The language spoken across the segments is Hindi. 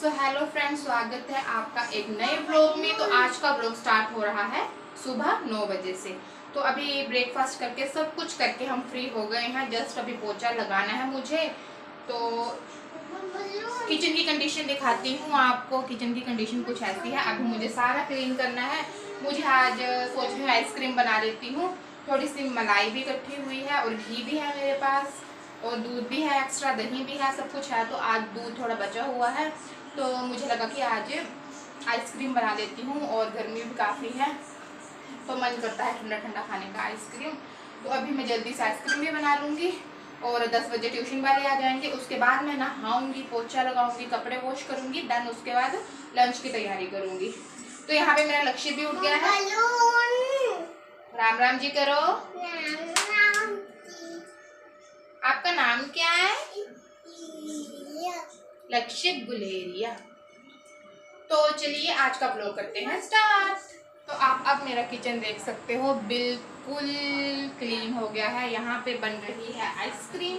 हेलो फ्रेंड्स, स्वागत है आपका एक नए ब्लॉग में। तो आज का ब्लॉग स्टार्ट हो रहा है सुबह 9 बजे से। तो अभी ब्रेकफास्ट करके सब कुछ करके हम फ्री हो गए हैं। जस्ट अभी पोछा लगाना है मुझे। तो किचन की कंडीशन दिखाती हूँ आपको। किचन की कंडीशन कुछ ऐसी है, अभी मुझे सारा क्लीन करना है। मुझे आज सोच रही हूँ आइसक्रीम बना लेती हूँ। थोड़ी सी मलाई भी इकट्ठी हुई है और घी भी है मेरे पास और दूध भी है, एक्स्ट्रा दही भी है, सब कुछ है। तो आज दूध थोड़ा बचा हुआ है तो मुझे लगा कि आज आइसक्रीम बना लेती हूँ और गर्मी भी काफ़ी है तो मन करता है ठंडा ठंडा खाने का आइसक्रीम। तो अभी मैं जल्दी से आइसक्रीम भी बना लूँगी और 10 बजे ट्यूशन वाले आ जाएंगे। उसके बाद मैं नहाऊंगी, पोछा लगाऊंगी, कपड़े वॉश करूँगी, देन उसके बाद लंच की तैयारी करूँगी। तो यहाँ पे मेरा लक्ष्य भी उठ गया है। राम राम जी करो। आपका नाम क्या है? लक्षित गुलेरिया। तो चलिए आज का ब्लॉग करते हैं स्टार्ट। तो आप अब मेरा किचन देख सकते हो, बिल्कुल क्लीन हो गया है। यहाँ पे बन रही है आइसक्रीम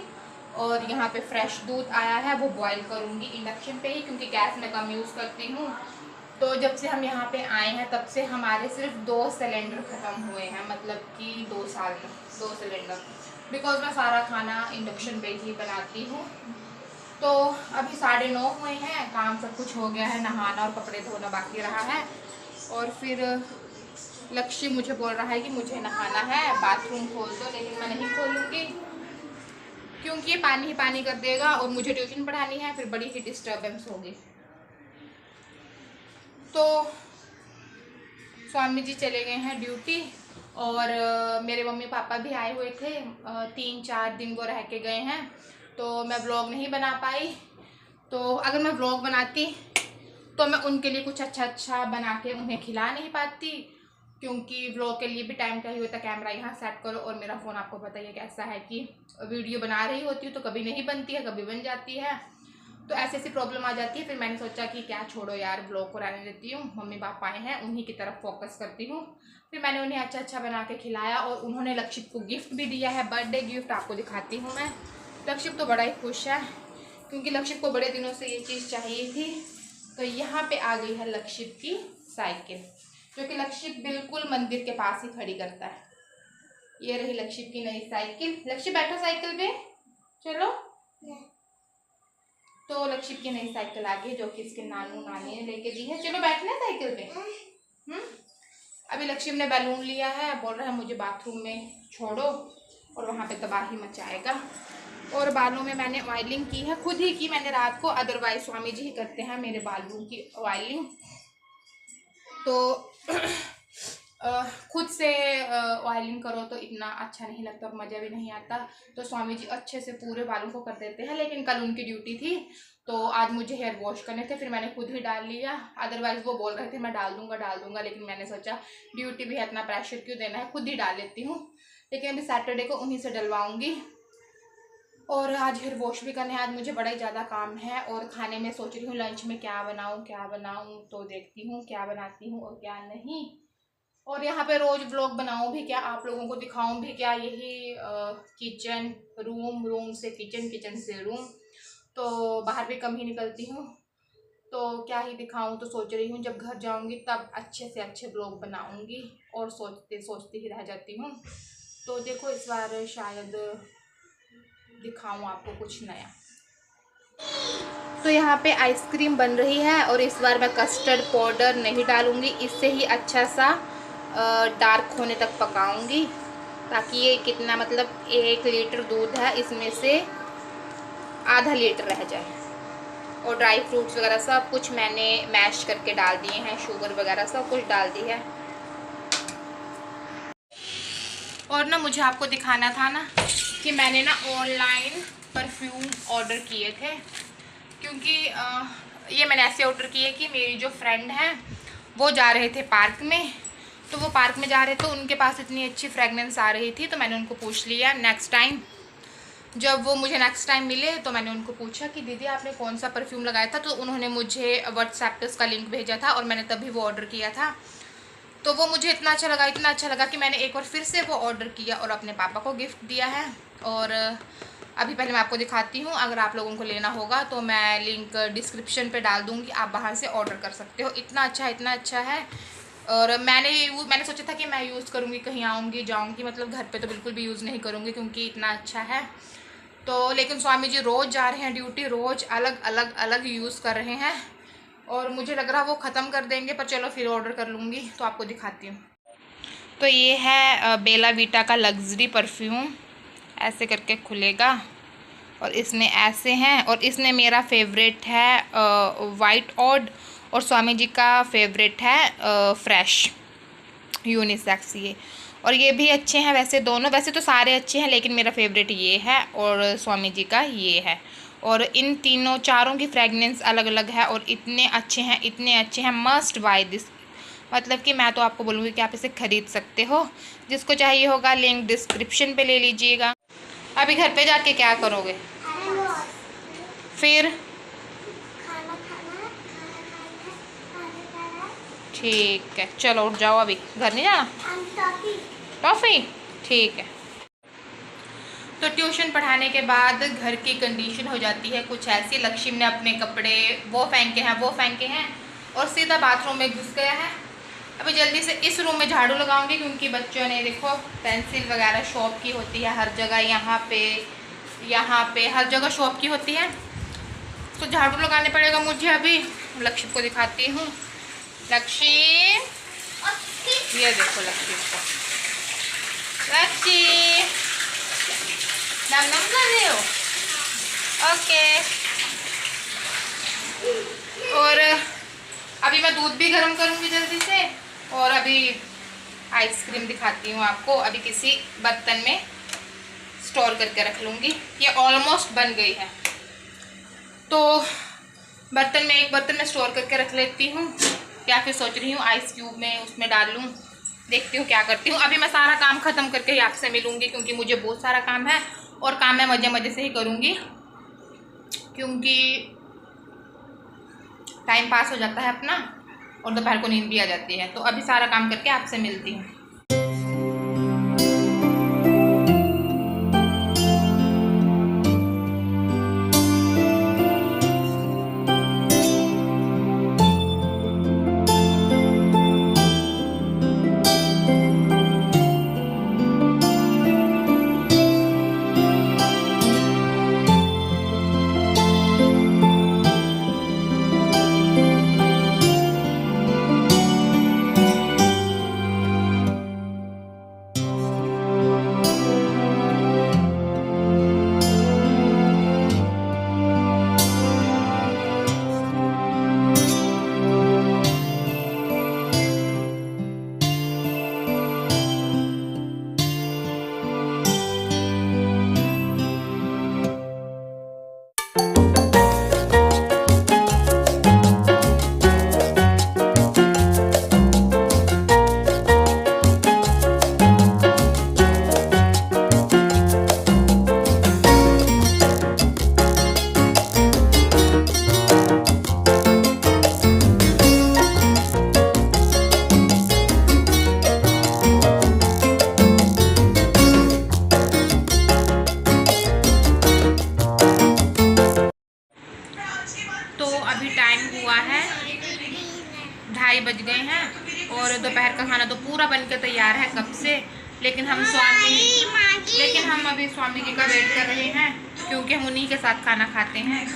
और यहाँ पे फ्रेश दूध आया है, वो बॉईल करूँगी इंडक्शन पे ही, क्योंकि गैस में कम यूज़ करती हूँ। तो जब से हम यहाँ पे आए हैं तब से हमारे सिर्फ 2 सिलेंडर ख़त्म हुए हैं, मतलब कि 2 साल में 2 सिलेंडर, बिकॉज मैं सारा खाना इंडक्शन पे ही बनाती हूँ। तो अभी 9:30 हुए हैं, काम सब कुछ हो गया है, नहाना और कपड़े धोना बाकी रहा है। और फिर लक्ष्य मुझे बोल रहा है कि मुझे नहाना है, बाथरूम खोल दो, लेकिन मैं नहीं खोलूँगी क्योंकि ये पानी ही पानी कर देगा और मुझे ट्यूशन पढ़ानी है, फिर बड़ी ही डिस्टर्बेंस होगी। तो स्वामी जी चले गए हैं ड्यूटी और मेरे मम्मी पापा भी आए हुए थे, 3-4 दिन वो रह के गए हैं। तो मैं व्लॉग नहीं बना पाई। तो अगर मैं व्लॉग बनाती तो मैं उनके लिए कुछ अच्छा बना के उन्हें खिला नहीं पाती, क्योंकि व्लॉग के लिए भी टाइम चाहिए होता। कैमरा यहाँ सेट करो और मेरा फ़ोन आपको पता ही है कैसा है कि वीडियो बना रही होती हूँ तो कभी नहीं बनती है, कभी बन जाती है। तो ऐसी प्रॉब्लम आ जाती है। फिर मैंने सोचा कि क्या छोड़ो यार, ब्लॉग को रहने देती हूँ। मम्मी पापा आए हैं, उन्हीं की तरफ फोकस करती हूँ। फिर मैंने उन्हें अच्छा बना के खिलाया और उन्होंने लक्षित को गिफ्ट भी दिया है, बर्थडे गिफ्ट। आपको दिखाती हूँ मैं। लक्षित तो बड़ा ही खुश है क्योंकि लक्षित को बड़े दिनों से ये चीज़ चाहिए थी। तो यहाँ पे आ गई है लक्षित की साइकिल, जो कि लक्षित बिल्कुल मंदिर के पास ही खड़ी करता है। ये रही लक्षित की नई साइकिल। लक्षित बैठो साइकिल पे, चलो। तो लक्षित की नई साइकिल आ गई, जो कि इसके नानू नानी ने लेके दी है। चलो बैठना साइकिल पे। अभी लक्षित ने बैलून लिया है, बोल रहा है मुझे बाथरूम में छोड़ो और वहाँ पे तबाही मचाएगा। और बालों में मैंने ऑयलिंग की है, खुद ही की मैंने रात को, अदरवाइज स्वामी जी ही करते हैं मेरे बालों की ऑयलिंग। तो खुद से ऑयलिंग करो तो इतना अच्छा नहीं लगता और मज़ा भी नहीं आता। तो स्वामी जी अच्छे से पूरे बालों को कर देते हैं, लेकिन कल उनकी ड्यूटी थी तो आज मुझे हेयर वॉश करने थे, फिर मैंने खुद ही डाल लिया। अदरवाइज़ वो बोल रहे थे मैं डाल दूंगा, लेकिन मैंने सोचा ड्यूटी भी है, इतना प्रेशर क्यों देना है, खुद ही डाल लेती हूँ। लेकिन अभी सैटरडे को उन्हीं से डलवाऊँगी और आज हेयर वॉश भी करने। आज मुझे बड़ा ही ज़्यादा काम है और खाने में सोच रही हूँ लंच में क्या बनाऊँ, तो देखती हूँ क्या बनाती हूँ और क्या नहीं। और यहाँ पे रोज़ व्लॉग बनाऊँ भी क्या, आप लोगों को दिखाऊँ भी क्या, यही किचन रूम से किचन, किचन से रूम, तो बाहर भी कम ही निकलती हूँ तो क्या ही दिखाऊँ। तो सोच रही हूँ जब घर जाऊँगी तब अच्छे से अच्छे ब्लॉग बनाऊँगी और सोचते ही रह जाती हूँ। तो देखो इस बार शायद दिखाऊं आपको कुछ नया। तो यहाँ पे आइसक्रीम बन रही है और इस बार मैं कस्टर्ड पाउडर नहीं डालूंगी, इससे ही अच्छा सा डार्क होने तक पकाऊंगी, ताकि ये कितना, मतलब 1 लीटर दूध है, इसमें से आधा लीटर रह जाए। और ड्राई फ्रूट्स वगैरह सब कुछ मैंने मैश करके डाल दिए हैं, शुगर वगैरह सब कुछ डाल दी है। और ना मुझे आपको दिखाना था ना कि मैंने ना ऑनलाइन परफ्यूम ऑर्डर किए थे, क्योंकि ये मैंने ऐसे ऑर्डर किए कि मेरी जो फ्रेंड है वो जा रहे थे पार्क में, तो वो पार्क में जा रहे थे, उनके पास इतनी अच्छी फ्रेगनेंस आ रही थी। तो मैंने उनको पूछ लिया नेक्स्ट टाइम, जब वो मुझे नेक्स्ट टाइम मिले तो मैंने उनको पूछा कि दीदी आपने कौन सा परफ्यूम लगाया था। तो उन्होंने मुझे व्हाट्सएप पे उसका लिंक भेजा था और मैंने तभी वो ऑर्डर किया था। तो वो मुझे इतना अच्छा लगा कि मैंने एक बार फिर से वो ऑर्डर किया और अपने पापा को गिफ्ट दिया है। और अभी पहले मैं आपको दिखाती हूँ, अगर आप लोगों को लेना होगा तो मैं लिंक डिस्क्रिप्शन पे डाल दूँगी, आप बाहर से ऑर्डर कर सकते हो। इतना अच्छा है। और मैंने सोचा था कि मैं यूज़ करूँगी, कहीं आऊँगी जाऊँगी, मतलब घर पे तो बिल्कुल भी यूज़ नहीं करूँगी क्योंकि इतना अच्छा है। तो लेकिन स्वामी जी रोज़ जा रहे हैं ड्यूटी, रोज़ अलग यूज़ कर रहे हैं और मुझे लग रहा है वो ख़त्म कर देंगे, पर चलो फिर ऑर्डर कर लूँगी तो आपको दिखाती हूँ। तो ये है बेला वीटा का लग्जरी परफ्यूम, ऐसे करके खुलेगा और इसमें ऐसे हैं। और इसमें मेरा फेवरेट है वाइट ऑड और स्वामी जी का फेवरेट है फ्रेश यूनिसेक्स ये। और ये भी अच्छे हैं वैसे दोनों, वैसे तो सारे अच्छे हैं लेकिन मेरा फेवरेट ये है और स्वामी जी का ये है। और इन तीनों चारों की फ्रेगनेंस अलग अलग है और इतने अच्छे हैं, मस्ट बाय दिस। मतलब कि मैं तो आपको बोलूँगी कि आप इसे ख़रीद सकते हो, जिसको चाहिए होगा लिंक डिस्क्रिप्शन पे ले लीजिएगा। अभी घर पे जाके क्या करोगे फिर? ठीक है, चलो उठ जाओ, अभी घर नहीं जाना? टॉफ़ी ठीक है। तो ट्यूशन पढ़ाने के बाद घर की कंडीशन हो जाती है कुछ ऐसी। लक्ष्मी ने अपने कपड़े वो फेंके हैं और सीधा बाथरूम में घुस गया है। अभी जल्दी से इस रूम में झाड़ू लगाऊंगी क्योंकि बच्चों ने देखो पेंसिल वगैरह शॉप की होती है हर जगह, यहाँ पे हर जगह शॉप की होती है, तो झाड़ू लगाने पड़ेगा मुझे। अभी लक्ष्मी को दिखाती हूँ। लक्ष्मी, ये देखो लक्ष्मी को, लक्ष्मी नम नम कर रहे हो? ओके। और अभी मैं दूध भी गर्म करूँगी जल्दी से, और अभी आइसक्रीम दिखाती हूँ आपको। अभी किसी बर्तन में स्टोर करके रख लूँगी, ये ऑलमोस्ट बन गई है तो एक बर्तन में स्टोर करके रख लेती हूँ, या फिर सोच रही हूँ आइस क्यूब में उसमें डाल लूँ, देखती हूँ क्या करती हूँ। अभी मैं सारा काम ख़त्म करके ही आपसे मिलूँगी क्योंकि मुझे बहुत सारा काम है और काम मैं मज़े से ही करूँगी क्योंकि टाइम पास हो जाता है अपना और दोपहर को नींद भी आ जाती है। तो अभी सारा काम करके आपसे मिलती हूँ। बज गए हैं और दोपहर का खाना तो पूरा बनकर तैयार है कब से, लेकिन हम अभी स्वामी जी का वेट कर रहे हैं क्योंकि हम उन्हीं के साथ खाना खाते हैं।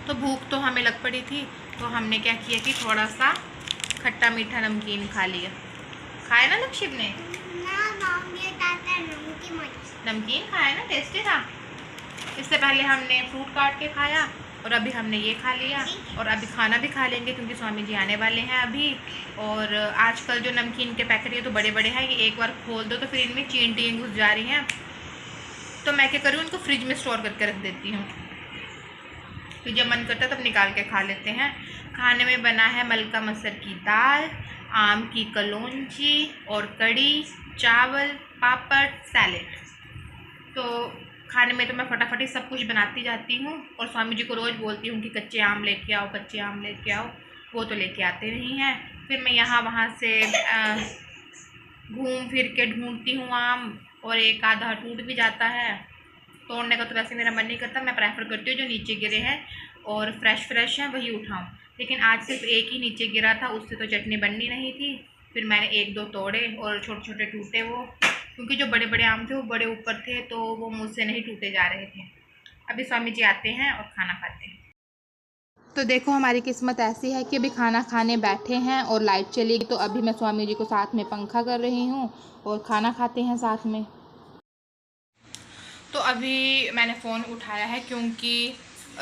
तो भूख तो हमें लग पड़ी थी, तो हमने क्या किया कि थोड़ा सा खट्टा मीठा नमकीन खा लिया। खाया ना लक्ष्मी ने? नमकीन खाया ना, टेस्टी था। इससे पहले हमने फ्रूट काट के खाया और अभी हमने ये खा लिया और अभी खाना भी खा लेंगे क्योंकि स्वामी जी आने वाले हैं अभी। और आजकल जो नमकीन के पैकेट ये तो बड़े बड़े हैं, ये एक बार खोल दो तो फिर इनमें चींटियाँ घुस जा रही हैं। तो मैं क्या करूँ, इनको फ्रिज में स्टोर करके रख देती हूँ, फिर जब मन करता है तब निकाल के खा लेते हैं। खाने में बना है मलका मसर की दाल, आम की कलौंजी और कड़ी, चावल, पापड़, सैलेड। तो खाने में तो मैं फटाफट सब कुछ बनाती जाती हूँ और स्वामी जी को रोज़ बोलती हूँ कि कच्चे आम लेके आओ, वो तो लेके आते नहीं हैं। फिर मैं यहाँ वहाँ से घूम फिर के ढूंढती हूँ आम, और एक आधा टूट भी जाता है। तोड़ने का तो वैसे मेरा मन नहीं करता, मैं प्रेफर करती हूँ जो नीचे गिरे हैं और फ्रेश फ्रेश हैं वही उठाऊँ। लेकिन आज सिर्फ एक ही नीचे गिरा था, उससे तो चटनी बननी नहीं थी। फिर मैंने एक दो तोड़े और छोटे छोटे टूटे वो, क्योंकि जो बड़े बड़े आम थे वो बड़े ऊपर थे तो वो मुझसे नहीं टूटे जा रहे थे। अभी स्वामी जी आते हैं और खाना खाते हैं। तो देखो हमारी किस्मत ऐसी है कि अभी खाना खाने बैठे हैं और लाइट चली गई, तो अभी मैं स्वामी जी को साथ में पंखा कर रही हूँ और खाना खाते हैं साथ में। तो अभी मैंने फ़ोन उठाया है क्योंकि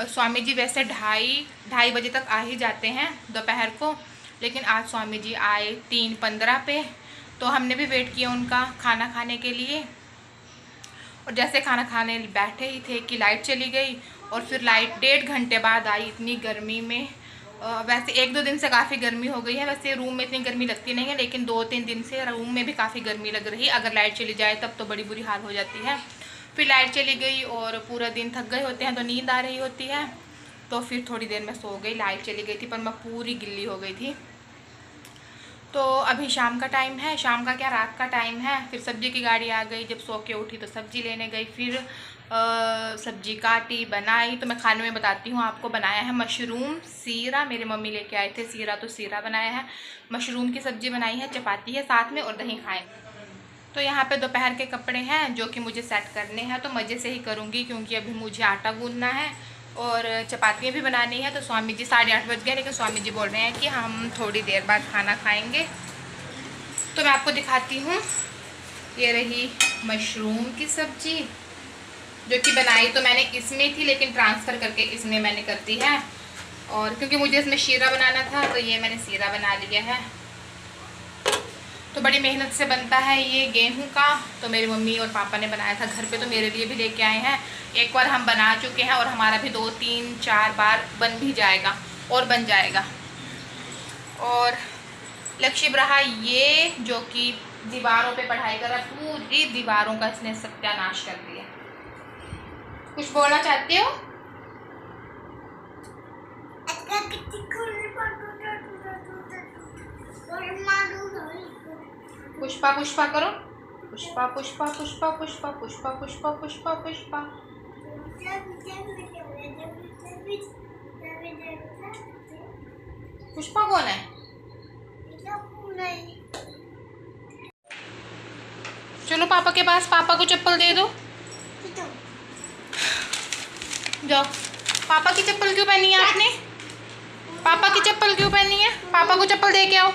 स्वामी जी वैसे ढाई बजे तक आ ही जाते हैं दोपहर को, लेकिन आज स्वामी जी आए 3:15 पे, तो हमने भी वेट किया उनका खाना खाने के लिए। और जैसे खाना खाने बैठे ही थे कि लाइट चली गई, और फिर लाइट 1.5 घंटे बाद आई इतनी गर्मी में। वैसे 1-2 दिन से काफ़ी गर्मी हो गई है, वैसे रूम में इतनी गर्मी लगती नहीं है, लेकिन 2-3 दिन से रूम में भी काफ़ी गर्मी लग रही है। अगर लाइट चली जाए तब तो बड़ी बुरी हाल हो जाती है। फिर लाइट चली गई और पूरा दिन थक गए होते हैं तो नींद आ रही होती है, तो फिर थोड़ी देर में सो गई। लाइट चली गई थी पर मैं पूरी गिल्ली हो गई थी। तो अभी शाम का टाइम है, शाम का क्या रात का टाइम है। फिर सब्जी की गाड़ी आ गई, जब सो के उठी तो सब्जी लेने गई। फिर सब्जी काटी बनाई। तो मैं खाने में बताती हूँ आपको। बनाया है मशरूम सीरा, मेरी मम्मी लेके आए थे सीरा, तो सीरा बनाया है। मशरूम की सब्जी बनाई है, चपाती है साथ में और दही खाएँ। तो यहाँ पे दोपहर के कपड़े हैं जो कि मुझे सेट करने हैं, तो मज़े से ही करूँगी क्योंकि अभी मुझे आटा गूंदना है और चपातियाँ भी बनानी है। तो स्वामी जी 8:30 बज गए, लेकिन स्वामी जी बोल रहे हैं कि हम थोड़ी देर बाद खाना खाएंगे। तो मैं आपको दिखाती हूँ। ये रही मशरूम की सब्जी जो कि बनाई तो मैंने इसमें थी, लेकिन ट्रांसफ़र करके इसमें मैंने कर दी है। और क्योंकि मुझे इसमें शीरा बनाना था तो ये मैंने शीरा बना लिया है। तो बड़ी मेहनत से बनता है ये गेहूं का। तो मेरी मम्मी और पापा ने बनाया था घर पे, तो मेरे लिए भी लेके आए हैं। एक बार हम बना चुके हैं और हमारा भी 2-3-4 बार बन भी जाएगा और बन जाएगा। और लक्ष्य रहा ये जो कि दीवारों पे पढ़ाई कर रहा, पूरी दीवारों का इसने सत्यानाश कर दिया। कुछ बोलना चाहते हो? पुष्पा पुष्पा करो। पुष्पा पुष्पा पुष्पा पुष्पा पुष्पा पुष्पा पुष्पा पुष्पा। पुष्पा कौन है? चलो पापा के पास, पापा को चप्पल दे दो। जाओ। पापा की चप्पल क्यों पहनी है आपने? पापा की चप्पल क्यों पहनी है? पापा को चप्पल दे के आओ।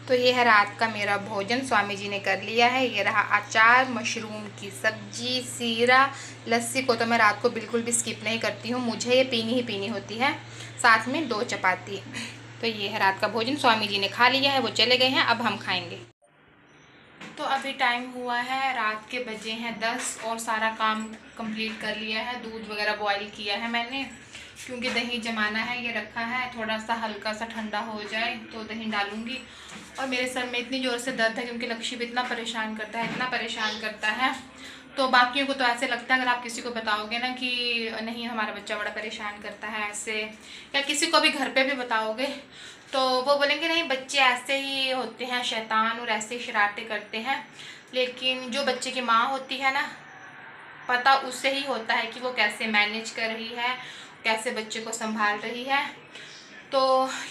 तो ये है रात का मेरा भोजन, स्वामी जी ने कर लिया है। ये रहा अचार, मशरूम की सब्जी, सीरा। लस्सी को तो मैं रात को बिल्कुल भी स्किप नहीं करती हूँ, मुझे ये पीनी ही पीनी होती है। साथ में 2 चपाती। तो ये है रात का भोजन, स्वामी जी ने खा लिया है, वो चले गए हैं, अब हम खाएंगे। तो अभी टाइम हुआ है, रात के बजे हैं 10 और सारा काम कंप्लीट कर लिया है। दूध वगैरह बॉईल किया है मैंने, क्योंकि दही जमाना है, ये रखा है। थोड़ा सा हल्का सा ठंडा हो जाए तो दही डालूंगी। और मेरे सर में इतनी ज़ोर से दर्द है क्योंकि लक्ष्य भी इतना परेशान करता है, इतना परेशान करता है। तो बाकियों को तो ऐसे लगता है, अगर आप किसी को बताओगे ना कि नहीं हमारा बच्चा बड़ा परेशान करता है ऐसे, या किसी को भी घर पे भी बताओगे तो वो बोलेंगे नहीं बच्चे ऐसे ही होते हैं शैतान और ऐसे ही शरारतें करते हैं। लेकिन जो बच्चे की माँ होती है ना, पता उससे ही होता है कि वो कैसे मैनेज कर रही है, कैसे बच्चे को संभाल रही है। तो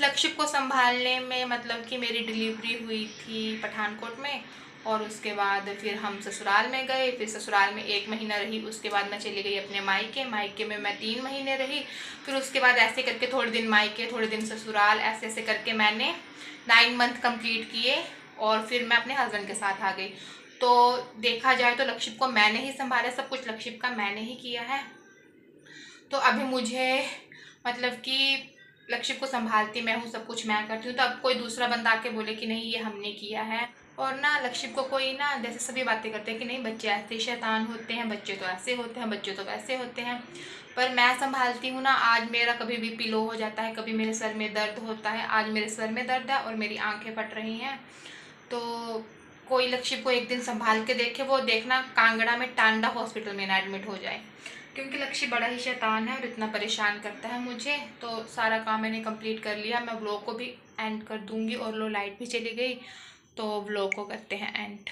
लक्ष्य को संभालने में मतलब कि मेरी डिलीवरी हुई थी पठानकोट में, और उसके बाद फिर हम ससुराल में गए। फिर ससुराल में 1 महीना रही, उसके बाद मैं चली गई अपने मायके में मैं 3 महीने रही। फिर उसके बाद ऐसे करके थोड़े दिन मायके, थोड़े दिन ससुराल, ऐसे ऐसे करके मैंने 9 मंथ कंप्लीट किए और फिर मैं अपने हस्बैंड के साथ आ गई। तो देखा जाए तो लक्ष्य को मैंने ही संभाला, सब कुछ लक्ष्य का मैंने ही किया है। तो अभी मुझे मतलब कि लक्ष्य को संभालती मैं हूँ, सब कुछ मैं करती हूँ। तो अब कोई दूसरा बंदा आके बोले कि नहीं ये हमने किया है और ना लक्ष्य को कोई ना जैसे सभी बातें करते हैं कि नहीं बच्चे ऐसे शैतान होते हैं, बच्चे तो ऐसे होते हैं, बच्चे तो वैसे होते हैं, पर मैं संभालती हूँ ना। आज मेरा कभी बीपी लो हो जाता है, कभी मेरे सर में दर्द होता है। आज मेरे सर में दर्द है और मेरी आंखें फट रही हैं। तो कोई लक्ष्य को एक दिन संभाल के देखे, वो देखना कांगड़ा में टांडा हॉस्पिटल में ना एडमिट हो जाए, क्योंकि लक्ष्य बड़ा ही शैतान है और इतना परेशान करता है मुझे। तो सारा काम मैंने कंप्लीट कर लिया, मैं व्लॉग को भी एंड कर दूंगी। और लो लाइट भी चली गई, तो व्लॉग को करते हैं एंड।